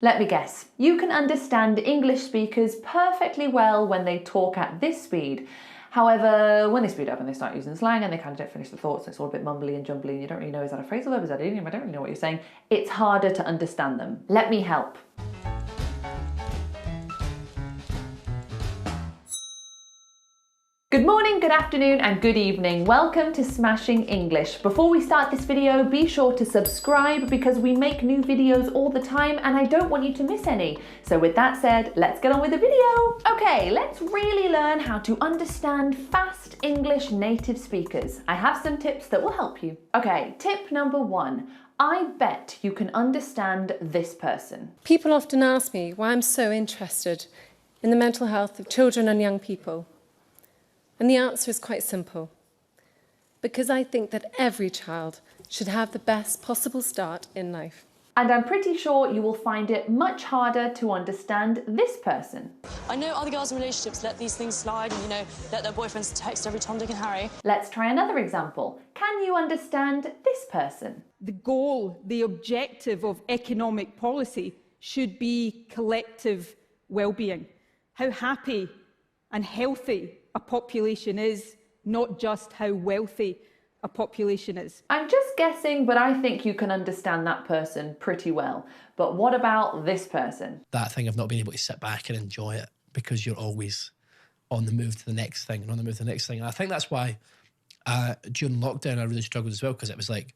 Let me guess, you can understand English speakers perfectly well when they talk at this speed. However, when they speed up and they start using slang and they kind of don't finish the thoughts, it's all a bit mumbly and jumbly and you don't really know, is that a phrasal verb, is that an idiom, I don't really know what you're saying. It's harder to understand them. Let me help. Good morning, good afternoon and good evening. Welcome to Smashing English. Before we start this video, be sure to subscribe because we make new videos all the time and I don't want you to miss any. So with that said, let's get on with the video. Okay, let's really learn how to understand fast English native speakers. I have some tips that will help you. Okay, tip number 1. I bet you can understand this person. People often ask me why I'm so interested in the mental health of children and young people. And the answer is quite simple. Because I think that every child should have the best possible start in life. And I'm pretty sure you will find it much harder to understand this person. I know other girls in relationships let these things slide and, let their boyfriends text every Tom, Dick and Harry. Let's try another example. Can you understand this person? The goal, the objective of economic policy should be collective well-being. How happy and healthy a population is, not just how wealthy a population is. I'm just guessing, but I think you can understand that person pretty well. But what about this person? That thing of not being able to sit back and enjoy it because you're always on the move to the next thing and on the move to the next thing. And I think that's why during lockdown I really struggled as well, because it was like,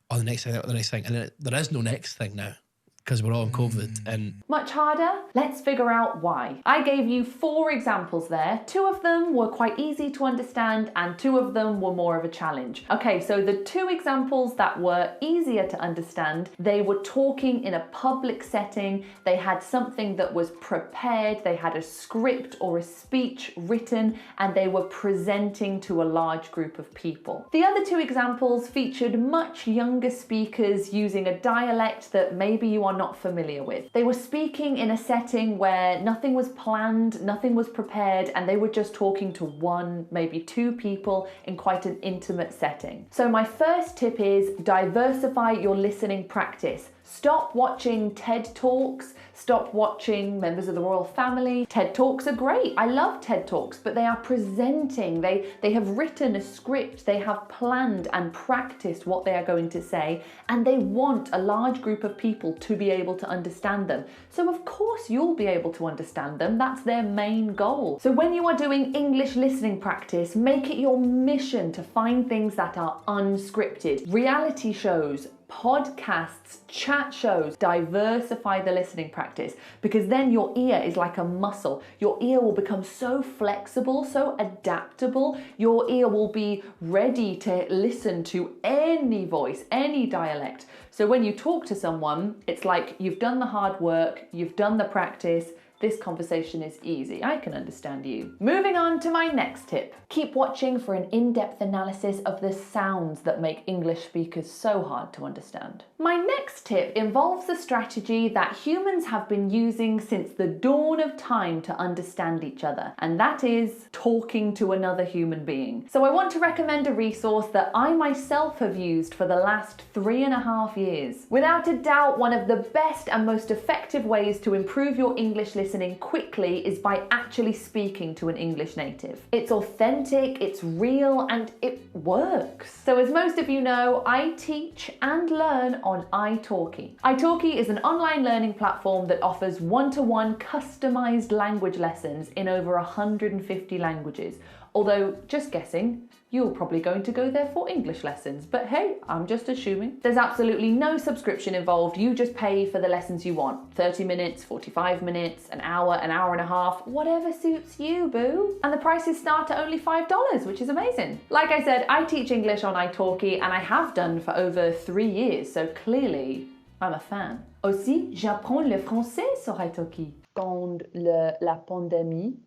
oh, the next thing, the next thing. And then there is no next thing now, because we're all on COVID. And much harder? Let's figure out why. I gave you 4 examples there. 2 of them were quite easy to understand and 2 of them were more of a challenge. Okay, so the 2 examples that were easier to understand, they were talking in a public setting, they had something that was prepared, they had a script or a speech written, and they were presenting to a large group of people. The other 2 examples featured much younger speakers using a dialect that maybe you are not familiar with. They were speaking in a setting where nothing was planned, nothing was prepared, and they were just talking to 1, maybe 2 people in quite an intimate setting. So my first tip is diversify your listening practice. Stop watching TED Talks, stop watching members of the royal family. TED Talks are great, I love TED Talks, but they are presenting, they have written a script, they have planned and practiced what they are going to say, and they want a large group of people to be able to understand them. So of course you'll be able to understand them, that's their main goal. So when you are doing English listening practice, make it your mission to find things that are unscripted. Reality shows, podcasts, chat shows, diversify the listening practice, because then your ear is like a muscle. Your ear will become so flexible, so adaptable. Your ear will be ready to listen to any voice, any dialect. So when you talk to someone, it's like you've done the hard work, you've done the practice. This conversation is easy. I can understand you. Moving on to my next tip. Keep watching for an in-depth analysis of the sounds that make English speakers so hard to understand. My next tip involves a strategy that humans have been using since the dawn of time to understand each other, and that is talking to another human being. So I want to recommend a resource that I myself have used for the last 3.5 years. Without a doubt, one of the best and most effective ways to improve your English listening quickly is by actually speaking to an English native. It's authentic, it's real, and it works. So as most of you know, I teach and learn on italki. italki is an online learning platform that offers one-to-one customized language lessons in over 150 languages. Although, just guessing, you're probably going to go there for English lessons, but hey, I'm just assuming. There's absolutely no subscription involved, you just pay for the lessons you want. 30 minutes, 45 minutes, an hour and a half, whatever suits you, boo. And the prices start at only $5, which is amazing. Like I said, I teach English on italki and I have done for over 3 years, so clearly I'm a fan. Aussi, j'apprends le français sur italki. Quand la pandémie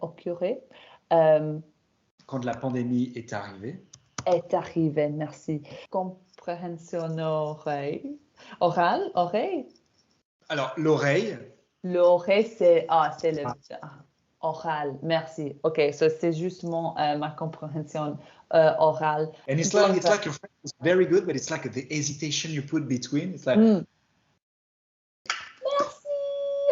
occurrait, quand la pandémie est arrivée. Est arrivée, merci. Compréhension oreille. Oreille. Alors, l'oreille. L'oreille, c'est le oral. Merci. Ok, so c'est justement ma compréhension orale. And it's like your French is very good, but it's like the hesitation you put between. It's like. Merci.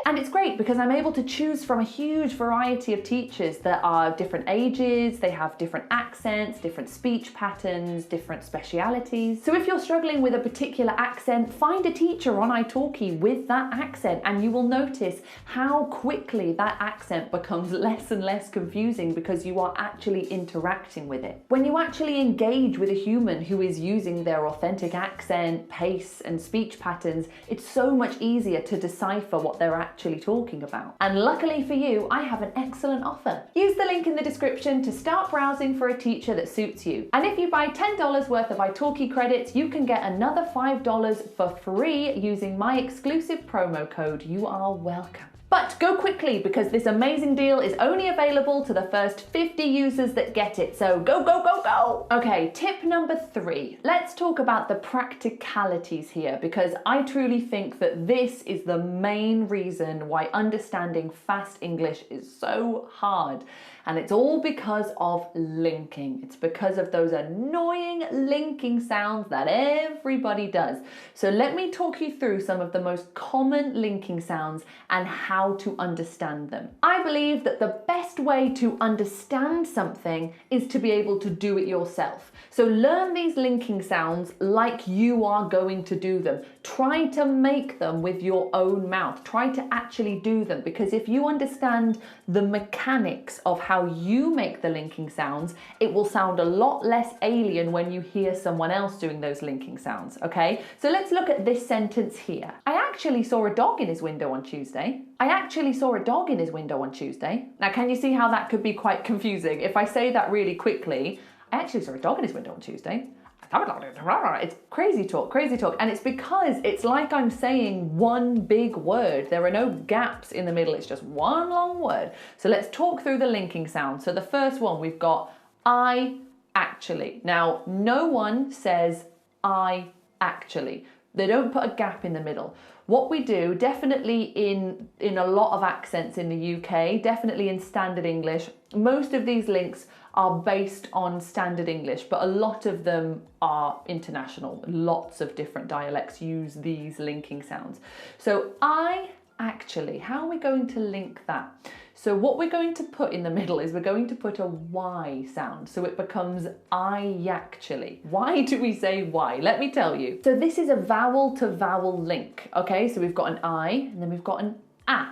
And it's great because I'm able to choose from a huge variety of teachers that are different ages, they have different accents, different speech patterns, different specialities. So if you're struggling with a particular accent, find a teacher on italki with that accent and you will notice how quickly that accent becomes less and less confusing because you are actually interacting with it. When you actually engage with a human who is using their authentic accent, pace and speech patterns, it's so much easier to decipher what they're actually talking about. And luckily for you, I have an excellent offer. Use the link in the description to start browsing for a teacher that suits you. And if you buy $10 worth of italki credits, you can get another $5 for free using my exclusive promo code. You are welcome. But go quickly because this amazing deal is only available to the first 50 users that get it. So go, go, go, go. Okay, tip number 3. Let's talk about the practicalities here because I truly think that this is the main reason why understanding fast English is so hard. And it's all because of linking. It's because of those annoying linking sounds that everybody does. So let me talk you through some of the most common linking sounds and how to understand them. I believe that the best way to understand something is to be able to do it yourself. So learn these linking sounds like you are going to do them. Try to make them with your own mouth. Try to actually do them because if you understand the mechanics of how you make the linking sounds, it will sound a lot less alien when you hear someone else doing those linking sounds, okay? So let's look at this sentence here. I actually saw a dog in his window on Tuesday. I actually saw a dog in his window on Tuesday. Now, can you see how that could be quite confusing? If I say that really quickly, I actually saw a dog in his window on Tuesday. It's crazy talk, and it's because it's like I'm saying one big word. There are no gaps in the middle, it's just one long word. So let's talk through the linking sounds. So the first one, we've got I actually. Now, no one says I actually. They don't put a gap in the middle. What we do, definitely in a lot of accents in the UK, definitely in standard English, most of these links are based on standard English, but a lot of them are international. Lots of different dialects use these linking sounds. So I actually, how are we going to link that? So what we're going to put in the middle is we're going to put a Y sound. So it becomes I actually. Why do we say Y? Let me tell you. So this is a vowel to vowel link. Okay, so we've got an I and then we've got an A.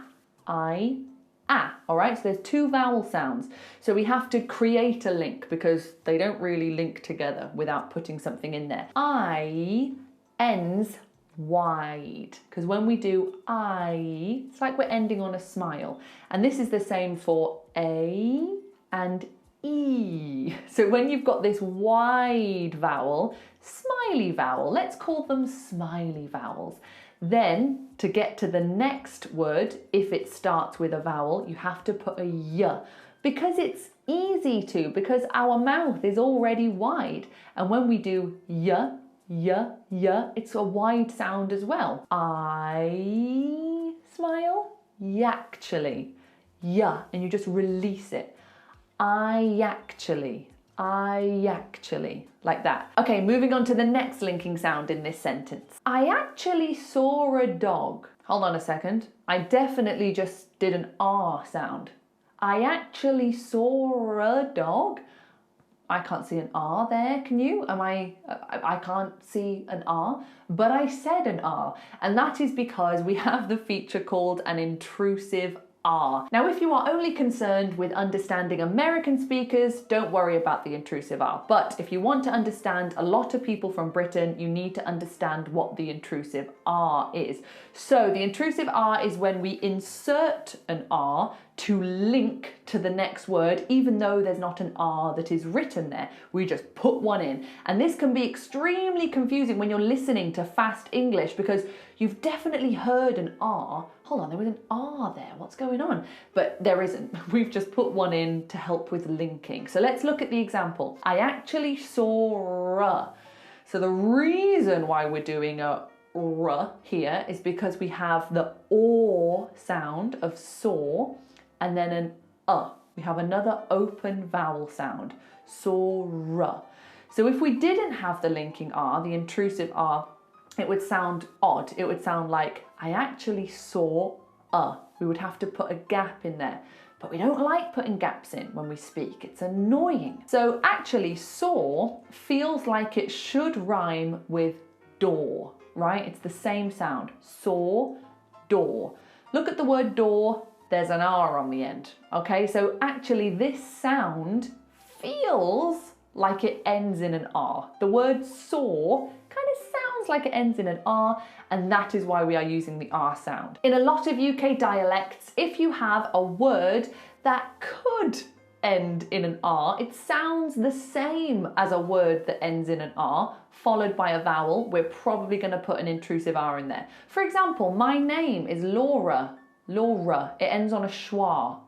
I, A. All right, so there's 2 vowel sounds. So we have to create a link because they don't really link together without putting something in there. I ends wide, because when we do I, it's like we're ending on a smile. And this is the same for A and E. So when you've got this wide vowel, smiley vowel, let's call them smiley vowels. Then to get to the next word, if it starts with a vowel, you have to put a Y because it's easy to, because our mouth is already wide. And when we do Y, Y, Y, it's a wide sound as well. I smile, actually, yeah, and you just release it. I actually, like that. Okay, moving on to the next linking sound in this sentence. I actually saw a dog. Hold on a second. I definitely just did an R sound. I actually saw a dog. I can't see an R there, can you? I can't see an R, but I said an R. And that is because we have the feature called an intrusive R. Now, if you are only concerned with understanding American speakers, don't worry about the intrusive R. But if you want to understand a lot of people from Britain, you need to understand what the intrusive R is. So the intrusive R is when we insert an R to link to the next word, even though there's not an R that is written there. We just put one in. And this can be extremely confusing when you're listening to fast English because you've definitely heard an R. Hold on, there was an R there. What's going on? But there isn't. We've just put one in to help with linking. So let's look at the example. I actually saw R. So the reason why we're doing a R here is because we have the OR sound of saw and then an We have another open vowel sound, saw. So if we didn't have the linking R, the intrusive R, it would sound odd. It would sound like, I actually saw We would have to put a gap in there. But we don't like putting gaps in when we speak. It's annoying. So actually, saw feels like it should rhyme with door, right? It's the same sound. Saw, door. Look at the word door, there's an R on the end, okay? So actually this sound feels like it ends in an R. The word saw kind of sounds like it ends in an R, and that is why we are using the R sound. In a lot of UK dialects, if you have a word that could end in an R, it sounds the same as a word that ends in an R, followed by a vowel. We're probably going to put an intrusive R in there. For example, my name is Laura. Laura. It ends on a schwa.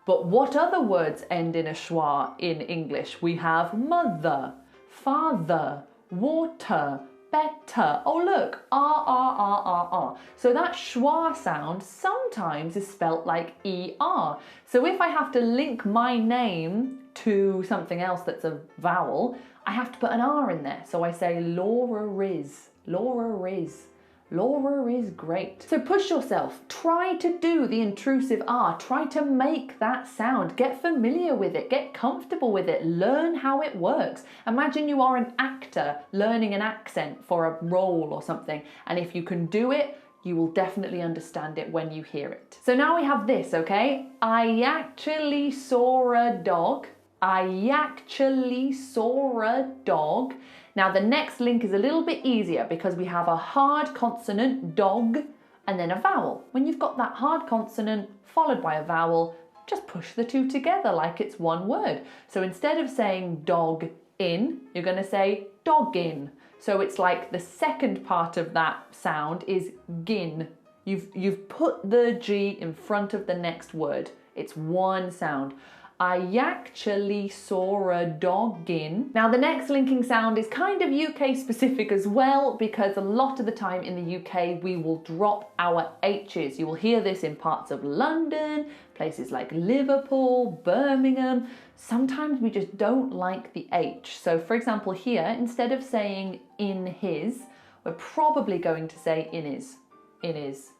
But what other words end in a schwa in English? We have mother, father, water, better. Oh look, R. So that schwa sound sometimes is spelt like ER. So if I have to link my name to something else that's a vowel, I have to put an R in there. So I say Laura Riz. Laura Riz. Laura is great. So push yourself. Try to do the intrusive R. Try to make that sound. Get familiar with it. Get comfortable with it. Learn how it works. Imagine you are an actor learning an accent for a role or something. And if you can do it, you will definitely understand it when you hear it. So now we have this, okay? I actually saw a dog. I actually saw a dog. Now the next link is a little bit easier because we have a hard consonant, dog, and then a vowel. When you've got that hard consonant followed by a vowel, just push the two together like it's one word. So instead of saying dog in, you're going to say doggin. So it's like the second part of that sound is gin. You've put the G in front of the next word. It's one sound. I actually saw a dog in. Now the next linking sound is kind of UK specific as well, because a lot of the time in the UK we will drop our H's. You will hear this in parts of London, places like Liverpool, Birmingham. Sometimes we just don't like the H. So for example here, instead of saying in his, we're probably going to say in his, in his,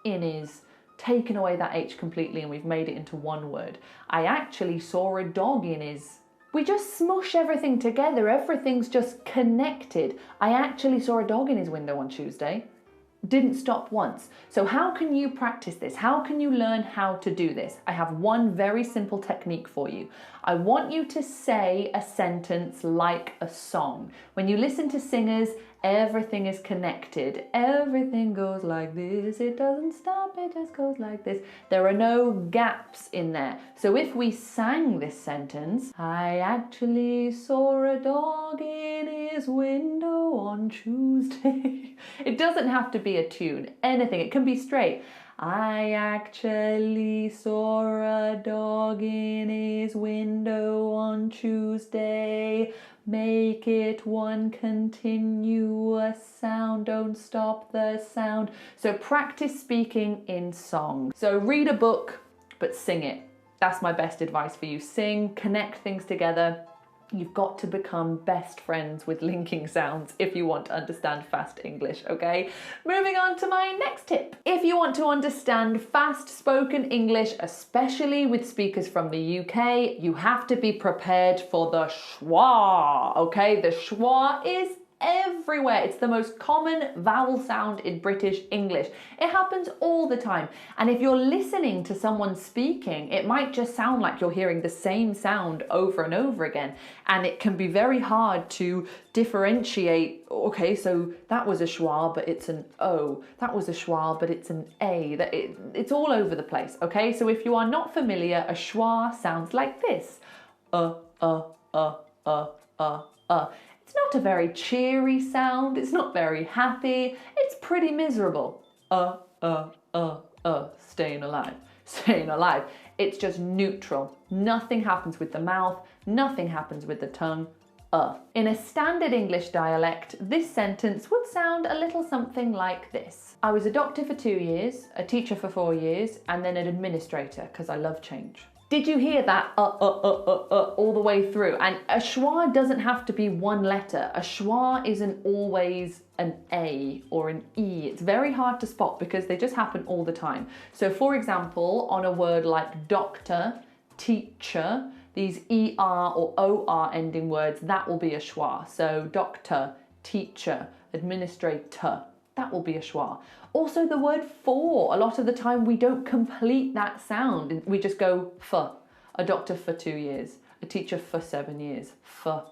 in his. Taken away that H completely and we've made it into one word. I actually saw a dog in his. We just smush everything together. Everything's just connected. I actually saw a dog in his window on Tuesday. Didn't stop once. So how can you practice this? How can you learn how to do this? I have one very simple technique for you. I want you to say a sentence like a song. When you listen to singers, everything is connected. Everything goes like this. It doesn't stop, it just goes like this. There are no gaps in there. So if we sang this sentence, I actually saw a dog in his window on Tuesday. It doesn't have to be a tune, anything. It can be straight. I actually saw a dog in his window on Tuesday. Make it one continuous sound, don't stop the sound. So practice speaking in song. So read a book, but sing it. That's my best advice for you. Sing, connect things together. You've got to become best friends with linking sounds if you want to understand fast English, okay? Moving on to my next tip. If you want to understand fast spoken English, especially with speakers from the UK, you have to be prepared for the schwa, okay? The schwa is everywhere. It's the most common vowel sound in British English. It happens all the time. And if you're listening to someone speaking, it might just sound like you're hearing the same sound over and over again. And it can be very hard to differentiate, okay, so that was a schwa, but it's an O. That was a schwa, but it's an A. It's all over the place, okay? So if you are not familiar, a schwa sounds like this. It's not a very cheery sound, it's not very happy, it's pretty miserable. Staying alive, staying alive. It's just neutral. Nothing happens with the mouth, nothing happens with the tongue. In a standard English dialect, this sentence would sound a little something like this. I was a doctor for 2 years, a teacher for 4 years, and then an administrator, because I love change. Did you hear that all the way through? And a schwa doesn't have to be one letter. A schwa isn't always an A or an E. It's very hard to spot because they just happen all the time. So for example, on a word like doctor, teacher, these ER or OR ending words, that will be a schwa. So doctor, teacher, administrator, that will be a schwa. Also the word for, a lot of the time we don't complete that sound. We just go for. A doctor for 2 years, a teacher for 7 years, for.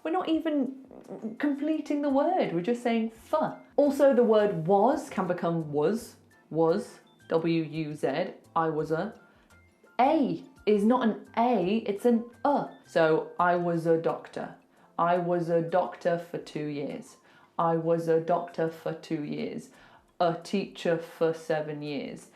We're not even completing the word, we're just saying for. Also the word was can become was, W-U-Z, I was a. A is not an A, it's an So I was a doctor. I was a doctor for 2 years. I was a doctor for 2 years, a teacher for 7 years,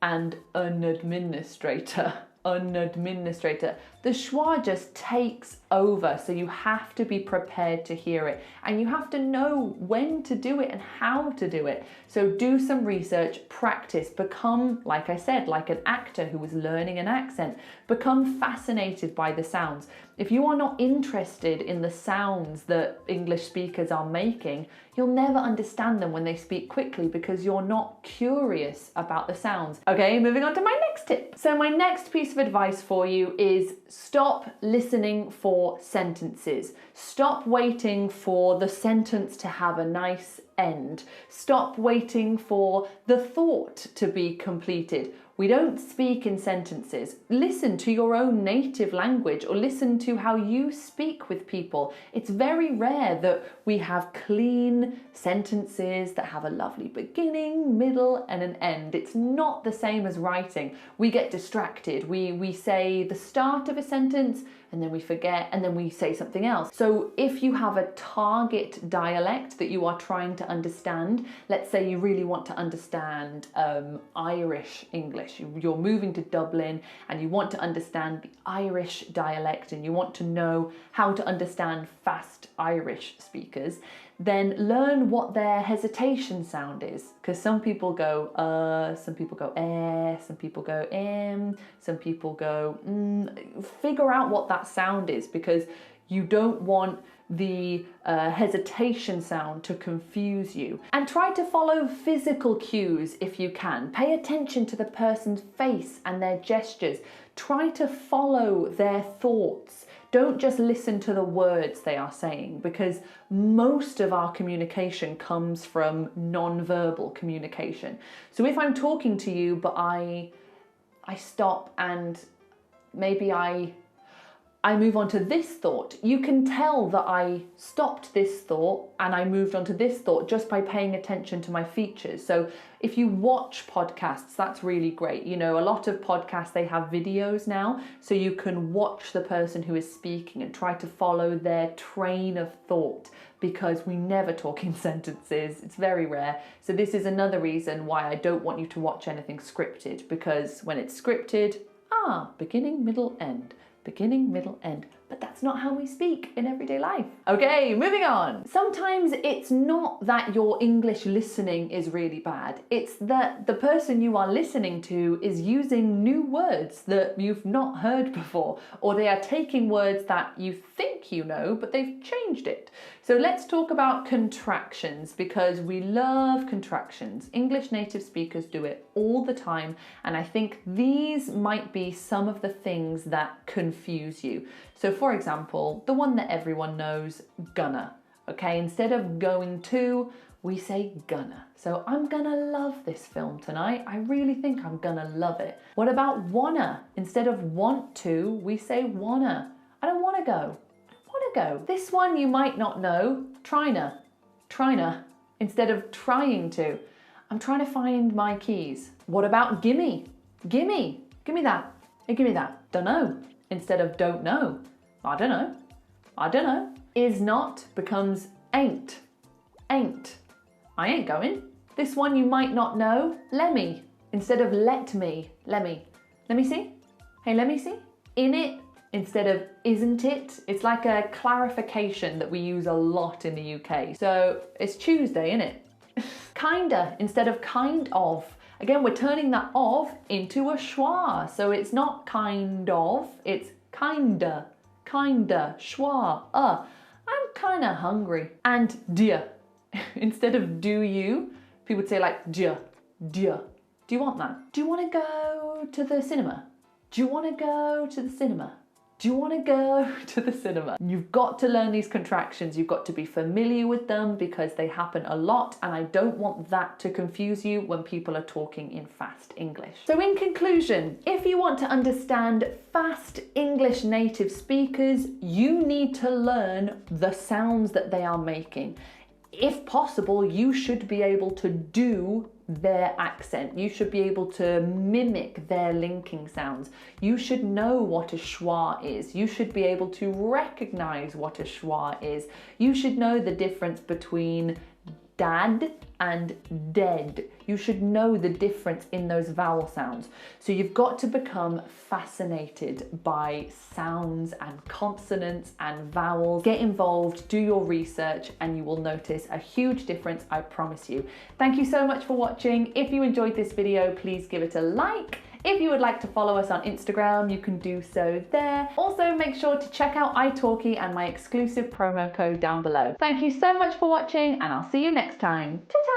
and an administrator. The schwa just takes over, so you have to be prepared to hear it and you have to know when to do it and how to do it. So do some research, practice, become, like I said, like an actor who is learning an accent. Become fascinated by the sounds. If you are not interested in the sounds that English speakers are making, you'll never understand them when they speak quickly because you're not curious about the sounds. Okay, moving on to my next tip. So my next piece of advice for you is stop listening for sentences. Stop waiting for the sentence to have a nice end. Stop waiting for the thought to be completed. We don't speak in sentences. Listen to your own native language or listen to how you speak with people. It's very rare that we have clean sentences that have a lovely beginning, middle, and an end. It's not the same as writing. We get distracted. We say the start of a sentence and then we forget and then we say something else. So if you have a target dialect that you are trying to understand, let's say you really want to understand Irish English. You're moving to Dublin and you want to understand the Irish dialect and you want to know how to understand fast Irish speakers, then learn what their hesitation sound is. Because some people go some people go some people go some people go Figure out what that sound is because you don't want the hesitation sound to confuse you. And try to follow physical cues if you can. Pay attention to the person's face and their gestures. Try to follow their thoughts. Don't just listen to the words they are saying because most of our communication comes from non-verbal communication. So if I'm talking to you but I stop and maybe I move on to this thought, you can tell that I stopped this thought and I moved on to this thought just by paying attention to my features. So if you watch podcasts, that's really great. You know, a lot of podcasts, they have videos now, so you can watch the person who is speaking and try to follow their train of thought because we never talk in sentences. It's very rare. So this is another reason why I don't want you to watch anything scripted, because when it's scripted, beginning, middle, end. Beginning, middle, end. But that's not how we speak in everyday life. Okay, moving on. Sometimes it's not that your English listening is really bad. It's that the person you are listening to is using new words that you've not heard before, or they are taking words that you think you know, but they've changed it. So let's talk about contractions because we love contractions. English native speakers do it all the time, and I think these might be some of the things that confuse you. So for example, the one that everyone knows, gonna. Okay, instead of going to, we say gonna. So I'm gonna love this film tonight. I really think I'm gonna love it. What about wanna? Instead of want to, we say wanna. I don't wanna go. Go. This one you might not know, tryna. Instead of trying to. I'm trying to find my keys. What about gimme? Give me that. Hey, give me that. Dunno. Instead of don't know. I don't know. Is not becomes ain't. I ain't going. This one you might not know, lemme. Instead of let me, lemme. Let me see. Hey, let me see. In it. Instead of isn't it? It's like a clarification that we use a lot in the UK. So it's Tuesday, isn't it? Kinda instead of kind of. Again, we're turning that of into a schwa. So it's not kind of, it's kinda, schwa, I'm kinda hungry. And dir. Instead of do you, people would say like dir. Do you want that? Do you want to go to the cinema? Do you want to go to the cinema? Do you want to go to the cinema? You've got to learn these contractions. You've got to be familiar with them because they happen a lot, and I don't want that to confuse you when people are talking in fast English. So in conclusion, if you want to understand fast English native speakers, you need to learn the sounds that they are making. If possible, you should be able to do their accent. You should be able to mimic their linking sounds. You should know what a schwa is. You should be able to recognize what a schwa is. You should know the difference between dad and dead. You should know the difference in those vowel sounds. So you've got to become fascinated by sounds and consonants and vowels. Get involved, do your research, and you will notice a huge difference, I promise you. Thank you so much for watching. If you enjoyed this video, please give it a like. If you would like to follow us on Instagram, you can do so there. Also, make sure to check out italki and my exclusive promo code down below. Thank you so much for watching, and I'll see you next time. Ta-ta!